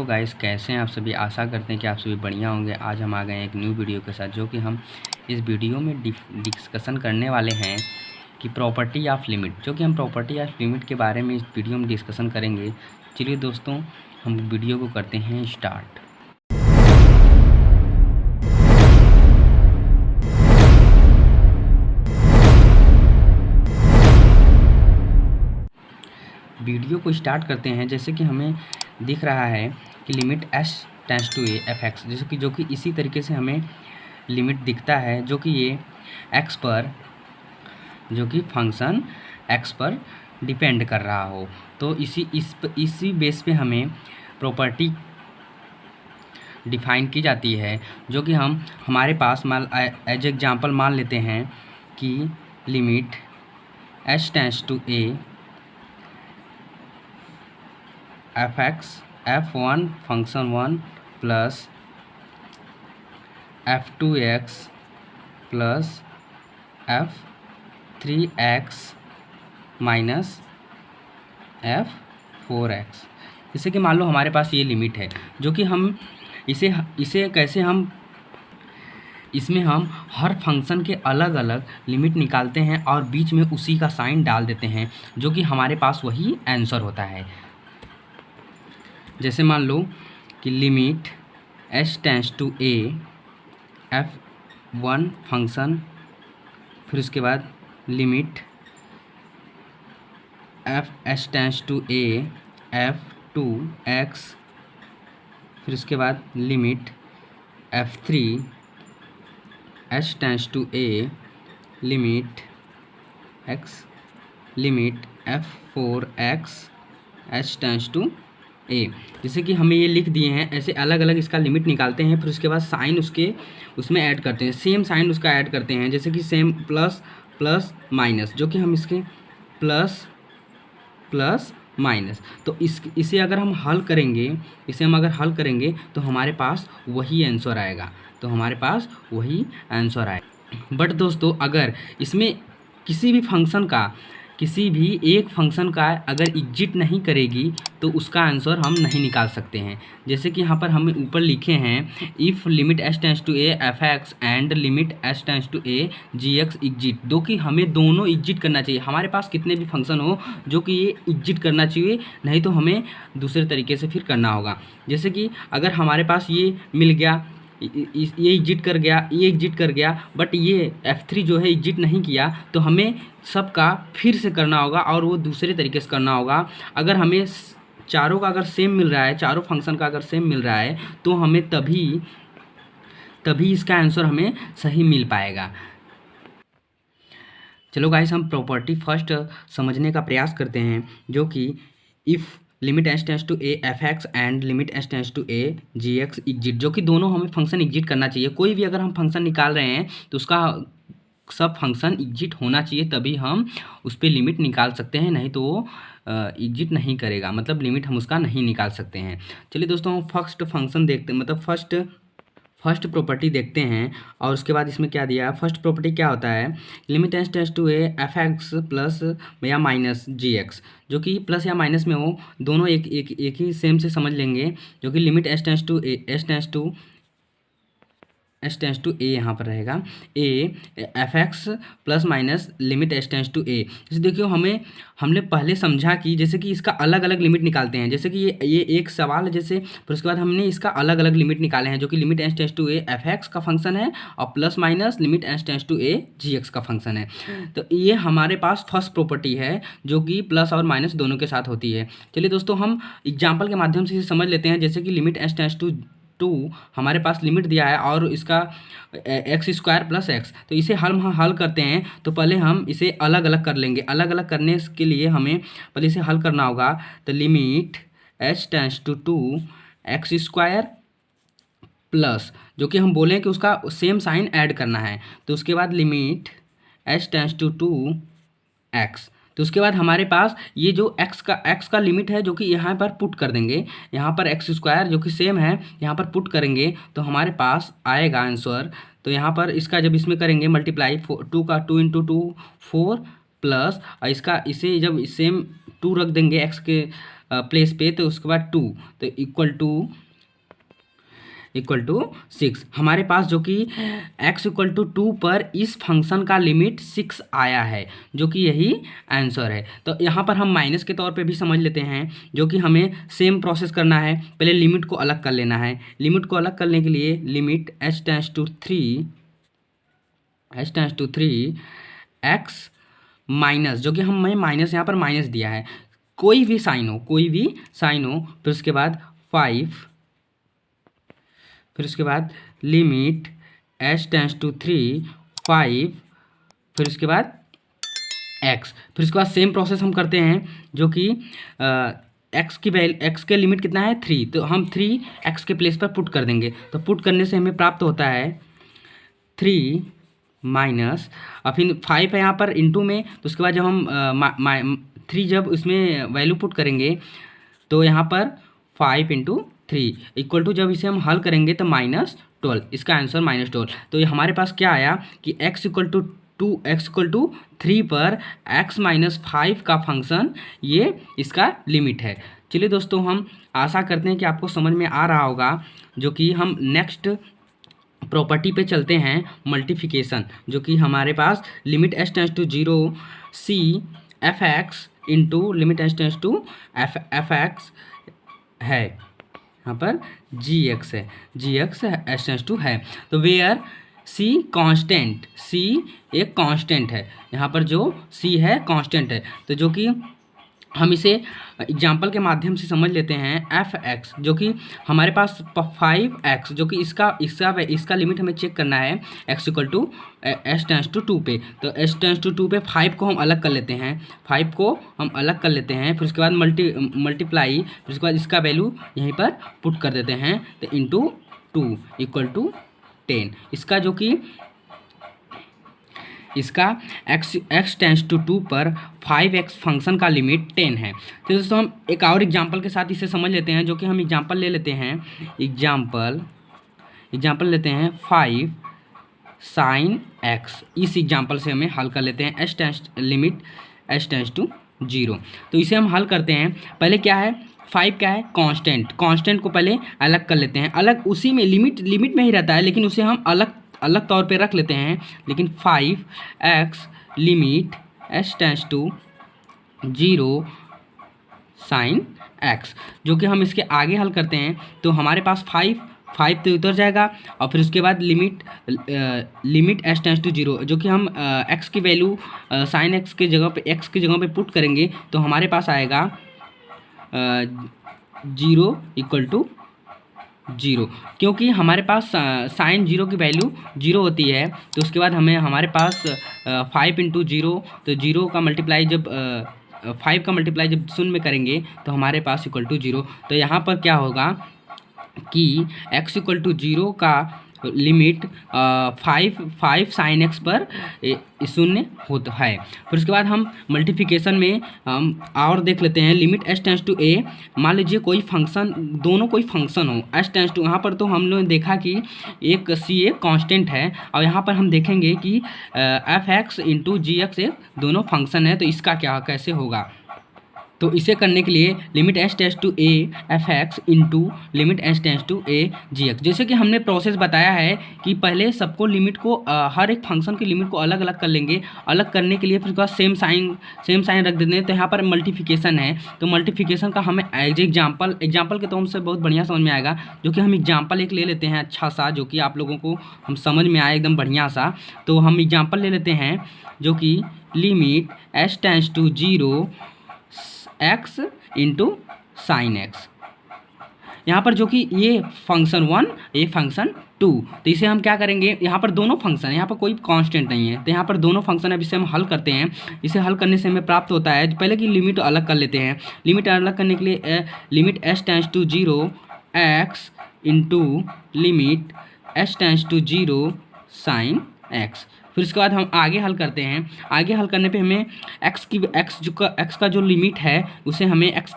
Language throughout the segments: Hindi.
गाइस, कैसे हैं आप सभी। आशा करते हैं कि आप सभी बढ़िया होंगे। आज हम आ गए हैं एक न्यू वीडियो के साथ, जो कि हम इस वीडियो में डिस्कशन करने वाले हैं कि प्रॉपर्टी ऑफ लिमिट। जो कि हम प्रॉपर्टी ऑफ लिमिट के बारे में इस वीडियो में डिस्कशन करेंगे। चलिए दोस्तों, हम वीडियो को करते हैं स्टार्ट। वीडियो को स्टार्ट करते हैं। जैसे कि हमें दिख रहा है कि limit s tends to a F X, जैसे कि जो कि इसी तरीके से हमें लिमिट दिखता है, जो कि ये x पर, जो कि फंक्शन x पर डिपेंड कर रहा हो। तो इसी बेस पे हमें प्रॉपर्टी डिफाइन की जाती है, जो कि हमारे पास एज एग्जांपल मान लेते हैं कि limit s tends to a F X f1 function 1 plus f2x plus f3x minus f4x। जैसे कि मान लो हमारे पास ये लिमिट है, जो कि हम इसे कैसे इसमें हम हर फंक्शन के अलग अलग लिमिट निकालते हैं और बीच में उसी का साइन डाल देते हैं, जो कि हमारे पास वही आंसर होता है। जैसे मान लो कि limit s tends to a f1 function, फिर उसके बाद limit s tends to a f2x, फिर उसके बाद limit f3 s tends to a limit f4x s tends to a। जैसे कि हमें ये लिख दिए हैं, ऐसे अलग अलग इसका लिमिट निकालते हैं, फिर उसके बाद साइन उसमें ऐड करते हैं, सेम साइन उसका ऐड करते हैं। जैसे कि सेम प्लस प्लस माइनस, जो कि हम इसके प्लस प्लस माइनस, तो इसे अगर हम हल करेंगे, तो हमारे पास वही आंसर आएगा। बट दोस्तों, अगर इसमें किसी भी एक फंक्शन का अगर एग्जिट नहीं करेगी तो उसका आंसर हम नहीं निकाल सकते हैं। जैसे कि यहाँ पर हम ऊपर लिखे हैं, if limit s tends to a F x and limit s tends to a G x exist, जो कि हमें दोनों एग्जिट करना चाहिए। हमारे पास कितने भी फंक्शन हो, जो कि ये एग्जिट करना चाहिए, नहीं तो हमें दूसरे तरीके से फिर करना होगा। जैसे कि अगर हमारे पास ये मिल गया, ये एग्जिट कर गया, बट ये f3 जो है एग्जिट नहीं किया, तो हमें सबका फिर से करना होगा और वो दूसरे तरीके से करना होगा। अगर हमें चारों का अगर सेम मिल रहा है, चारों फंक्शन का अगर सेम मिल रहा है, तो हमें तभी इसका आंसर हमें सही मिल पाएगा। चलो गाइस, हम प्रॉपर्टी फर्स्ट समझने का प्रयास करते हैं, जो कि if limit s tends to a F x and limit s tends to a G x exist, जो कि दोनों हमें फंक्शन एग्जिट करना चाहिए। कोई भी अगर हम फंक्शन निकाल रहे हैं तो उसका सब फंक्शन एग्जिट होना चाहिए, तभी हम उस पर लिमिट निकाल सकते हैं, नहीं तो वो एग्जिट नहीं करेगा, मतलब लिमिट हम उसका नहीं निकाल सकते हैं। चलिए दोस्तों, हम फर्स्ट फंक्शन देखते हैं, मतलब फर्स्ट प्रॉपर्टी देखते हैं। और उसके बाद इसमें क्या दिया, फर्स्ट प्रॉपर्टी क्या होता है, limit s tends to a F X plus या माइनस जी एक्स, जो कि प्लस या माइनस में हो, दोनों एक ही सेम से समझ लेंगे। जो कि limit s tends to a यहाँ पर रहेगा a F X plus minus limit s tends to a। जैसे देखियो, हमने पहले समझा कि जैसे कि इसका अलग अलग लिमिट निकालते हैं। जैसे कि ये एक सवाल है, जैसे फिर उसके बाद हमने इसका अलग अलग लिमिट निकाले हैं, जो कि limit s tends to a F x का फंक्शन है और plus minus limit s tends to a G x का फंक्शन है। तो ये हमारे पास फर्स्ट प्रॉपर्टी है, जो कि प्लस और माइनस दोनों के साथ होती है। चलिए दोस्तों, हम एग्जाम्पल के माध्यम से इसे समझ लेते हैं। जैसे कि लिमिट s टेंड्स टू हमारे पास लिमिट दिया है और इसका एक्स स्क्वायर प्लस एक्स, तो इसे हम हल करते हैं। तो पहले हम इसे अलग अलग कर लेंगे। अलग अलग करने के लिए हमें पहले इसे हल करना होगा। तो limit h tends to 2 x square plus, जो कि हम बोलें कि उसका सेम साइन ऐड करना है, तो उसके बाद limit h tends to 2 x. तो उसके बाद हमारे पास ये जो x का लिमिट है, जो कि यहाँ पर पुट कर देंगे, यहाँ पर एक्स स्क्वायर जो कि सेम है यहाँ पर पुट करेंगे, तो हमारे पास आएगा आंसर। तो यहाँ पर इसका जब इसमें करेंगे मल्टीप्लाई, 2 का 2 इंटू 2 4 प्लस, और इसे जब सेम 2 रख देंगे x के प्लेस पे, तो उसके बाद 2, तो इक्वल टू 6 हमारे पास, जो कि x इक्वल टू 2 पर इस फंक्शन का लिमिट 6 आया है, जो कि यही आंसर है। तो यहाँ पर हम माइनस के तौर पे भी समझ लेते हैं, जो कि हमें सेम प्रोसेस करना है। पहले लिमिट को अलग कर लेना है। लिमिट को अलग करने के लिए limit h tends to 3 x minus, जो कि हमें माइनस यहाँ पर माइनस दिया है, कोई भी साइन हो, फिर उसके बाद 5, फिर उसके बाद लिमिट h टेंड्स टू 3 5, फिर उसके बाद x, फिर उसके बाद सेम प्रोसेस हम करते हैं, जो कि x के लिमिट कितना है 3, तो हम 3 x के प्लेस पर पुट कर देंगे। तो पुट करने से हमें प्राप्त होता है 3 माइनस, और फिर 5 है यहाँ पर इंटू में, तो उसके बाद जब हम 3 जब उसमें वैल्यू पुट करेंगे, तो यहाँ पर 5 इंटू 3 इक्वल टू, जब इसे हम हल करेंगे तो -12, इसका आंसर -12। तो ये हमारे पास क्या आया कि x इक्वल टू 3 पर x माइनस 5 का फंक्शन, ये इसका लिमिट है। चलिए दोस्तों, हम आशा करते हैं कि आपको समझ में आ रहा होगा, जो कि हम नेक्स्ट प्रॉपर्टी पे चलते हैं, मल्टीप्लिकेशन, जो कि हमारे पास limit h tends to 0 c f(x) into limit h tends to f(x) है, यहाँ पर gx है, gx h टेंड्स टू है। तो वेयर c कांस्टेंट, c एक कांस्टेंट है, यहाँ पर जो c है कांस्टेंट है, तो जो कि हम इसे एग्जाम्पल के माध्यम से समझ लेते हैं। f(x) जो कि हमारे पास 5x, जो कि इसका लिमिट हमें चेक करना है x equal to h tends to 2 पे, तो h टेंड्स टू 2 पे 5 को हम अलग कर लेते हैं, फिर उसके बाद मल्टीप्लाई, फिर उसके बाद इसका वैल्यू यहीं पर पुट कर देते हैं, तो इंटू 2 इक्वल टू 10। इसका जो कि इसका x टेंड्स टू 2 पर 5x फंक्शन का लिमिट 10 है। तो दोस्तों, हम एक और एग्जांपल के साथ इसे समझ लेते हैं, जो कि हम एग्जांपल ले लेते हैं, एग्जांपल लेते हैं 5 sin x। इस एग्जांपल से हमें हल कर लेते हैं लिमिट h टेंड्स टू 0। तो इसे हम हल करते हैं। पहले क्या है, 5 क्या है, कांस्टेंट को पहले अलग कर लेते हैं, अलग उसी में लिमिट में ही रहता है, लेकिन उसे हम अलग तौर पे रख लेते हैं। लेकिन 5x limit h tends to 0 sin x, जो कि हम इसके आगे हल करते हैं, तो हमारे पास 5 तो उतर जाएगा, और फिर उसके बाद लिमिट h टेंड्स टू 0, जो कि हम x की वैल्यू sin x के जगह पे पुट करेंगे, तो हमारे पास आएगा 0 इक्वल टू 0, क्योंकि हमारे पास साइन 0 की वैल्यू 0 होती है। तो उसके बाद हमारे पास 5 इंटू 0, तो 0 का मल्टीप्लाई जब 5 का मल्टीप्लाई जब शून्य में करेंगे, तो हमारे पास इक्वल टू 0। तो यहाँ पर क्या होगा कि x इक्वल टू 0 का लिमिट 5 साइन x पर शून्य होता है। फिर उसके बाद हम मल्टीप्लिकेशन में हम और देख लेते हैं, limit h tends to a। मान लीजिए कोई फंक्शन हो h टेंड्स टू, यहाँ पर तो हम लोगों ने देखा कि एक c एक कांस्टेंट है, और यहाँ पर हम देखेंगे कि f(x) इंटू gx एक दोनों फंक्शन है, तो इसका क्या कैसे होगा। तो इसे करने के लिए limit h tends to a f(x) into limit h tends to a gx, जैसे कि हमने प्रोसेस बताया है कि पहले सबको लिमिट को हर एक फंक्शन की लिमिट को अलग अलग कर लेंगे। अलग करने के लिए फिर उसके बाद सेम साइन रख देते हैं, तो यहाँ पर मल्टीप्लिकेशन है, तो मल्टीप्लिकेशन का हमें एग्जाम्पल के तौर से बहुत बढ़िया समझ में आएगा, जो कि हम एग्जाम्पल एक ले लेते हैं अच्छा सा, जो कि आप लोगों को हम समझ में आए एकदम बढ़िया सा। तो हम एग्जाम्पल ले लेते हैं, जो कि limit h tends to 0 x into sine x, यहाँ पर जो कि ये फंक्शन 1 ये फंक्शन 2, तो इसे हम क्या करेंगे, यहाँ पर दोनों फंक्शन, यहाँ पर कोई कांस्टेंट नहीं है, तो यहाँ पर दोनों फंक्शन है, इसे हम हल करते हैं। इसे हल करने से हमें प्राप्त होता है, पहले की लिमिट अलग कर लेते हैं। लिमिट अलग करने के लिए limit h tends to 0 x into limit h tends to 0 sine x। फिर उसके बाद हम आगे हल करते हैं। आगे हल करने पे हमें x का जो लिमिट है उसे हमें x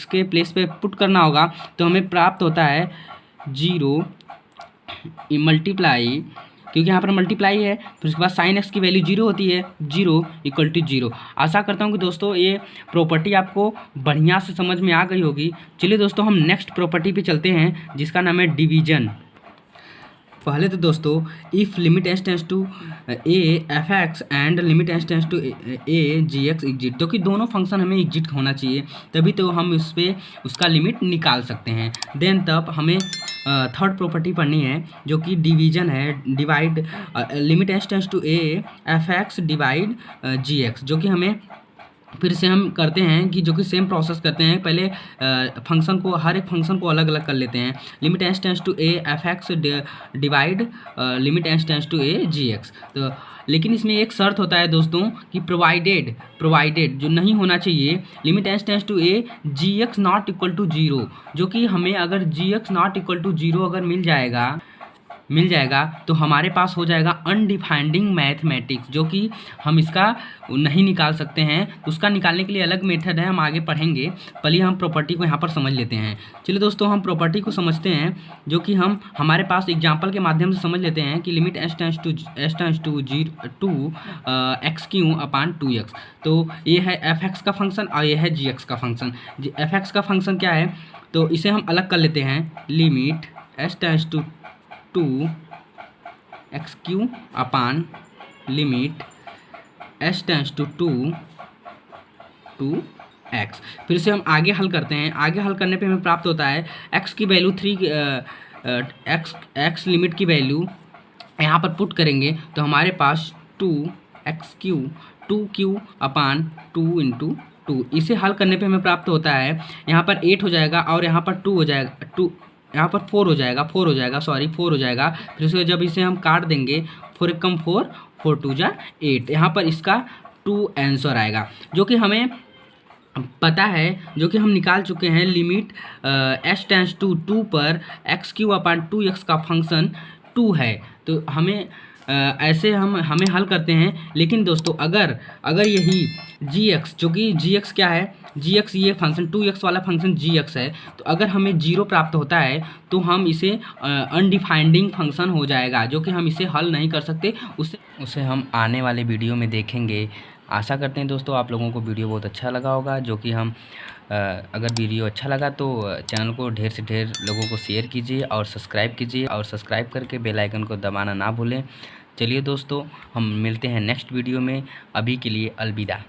के प्लेस पे पुट करना होगा, तो हमें प्राप्त होता है 0 मल्टीप्लाई क्योंकि यहाँ पर मल्टीप्लाई है। फिर उसके बाद साइन एक्स की वैल्यू 0 होती है, 0 इक्वल टू 0। आशा करता हूँ कि दोस्तों ये प्रॉपर्टी आपको बढ़िया से समझ में आ गई होगी। चलिए दोस्तों हम नेक्स्ट प्रॉपर्टी पे चलते हैं जिसका नाम है डिवीजन। पहले तो दोस्तों if limit s tends to a f x and limit s tends to a g x exist, तो कि दोनों फंक्शन हमें एग्जिट होना चाहिए, तभी तो हम इस पर उसका लिमिट निकाल सकते हैं। देन तब हमें थर्ड प्रॉपर्टी पढ़नी है जो कि डिवीजन है। Divide limit s tends to a f x divide g x, जो कि हमें फिर से हम करते हैं कि जो कि सेम प्रोसेस करते हैं। पहले फंक्शन को, हर एक फंक्शन को अलग अलग कर लेते हैं। Limit s tends to a f x divide limit s tends to a g x. तो लेकिन इसमें एक शर्त होता है दोस्तों कि प्रोवाइडेड जो नहीं होना चाहिए, limit s tends to a g x not equal to 0, जो कि हमें अगर g x not equal to 0 अगर मिल जाएगा तो हमारे पास हो जाएगा अनडिफाइंडिंग मैथमेटिक्स, जो कि हम इसका नहीं निकाल सकते हैं। तो उसका निकालने के लिए अलग मेथड है, हम आगे पढ़ेंगे। पहले हम प्रॉपर्टी को यहाँ पर समझ लेते हैं। चलिए दोस्तों हम प्रॉपर्टी को समझते हैं, जो कि हम हमारे पास एग्जांपल के माध्यम से समझ लेते हैं कि limit s tends to 2 x q upon 2x। तो ये है एफ एक्स का फंक्शन और ये है जी एक्स का फंक्शन। एफ एक्स का फंक्शन क्या है, तो इसे हम अलग कर लेते हैं। Limit s tends to 2 x q upon limit s tends to 2 x. फिर से हम आगे हल करते हैं। आगे हल करने पे हमें प्राप्त होता है एक्स की वैल्यू 3 एक्स लिमिट की वैल्यू यहाँ पर पुट करेंगे तो हमारे पास 2 अपान 2 इंटू 2। इसे हल करने पे हमें प्राप्त होता है यहाँ पर 8 हो जाएगा और यहाँ पर 2 हो जाएगा, यहाँ पर 4 हो जाएगा, 4 हो जाएगा। फिर उसके जब इसे हम काट देंगे 4 एकम 4, 4 2 जा 8, यहाँ पर इसका 2 आंसर आएगा, जो कि हमें पता है, जो कि हम निकाल चुके हैं। लिमिट एस टेंस टू 2 पर एक्स क्यू अपान 2x का फंक्शन 2 है। तो हमें ऐसे हमें हल करते हैं। लेकिन दोस्तों अगर यही जी एक्स, जो कि जी एक्स क्या है, जी एक्स ये फंक्शन 2x वाला फंक्शन जी एक्स है, तो अगर हमें 0 प्राप्त होता है तो हम इसे अनडिफाइंडिंग फंक्शन हो जाएगा, जो कि हम इसे हल नहीं कर सकते। उसे हम आने वाले वीडियो में देखेंगे। आशा करते हैं दोस्तों आप लोगों को वीडियो बहुत अच्छा लगा होगा। जो कि हम अगर वीडियो अच्छा लगा तो चैनल को ढेर से ढेर लोगों को शेयर कीजिए और सब्सक्राइब कीजिए, और सब्सक्राइब करके बेल आइकन को दबाना ना भूलें। चलिए दोस्तों हम मिलते हैं नेक्स्ट वीडियो में। अभी के लिए अलविदा।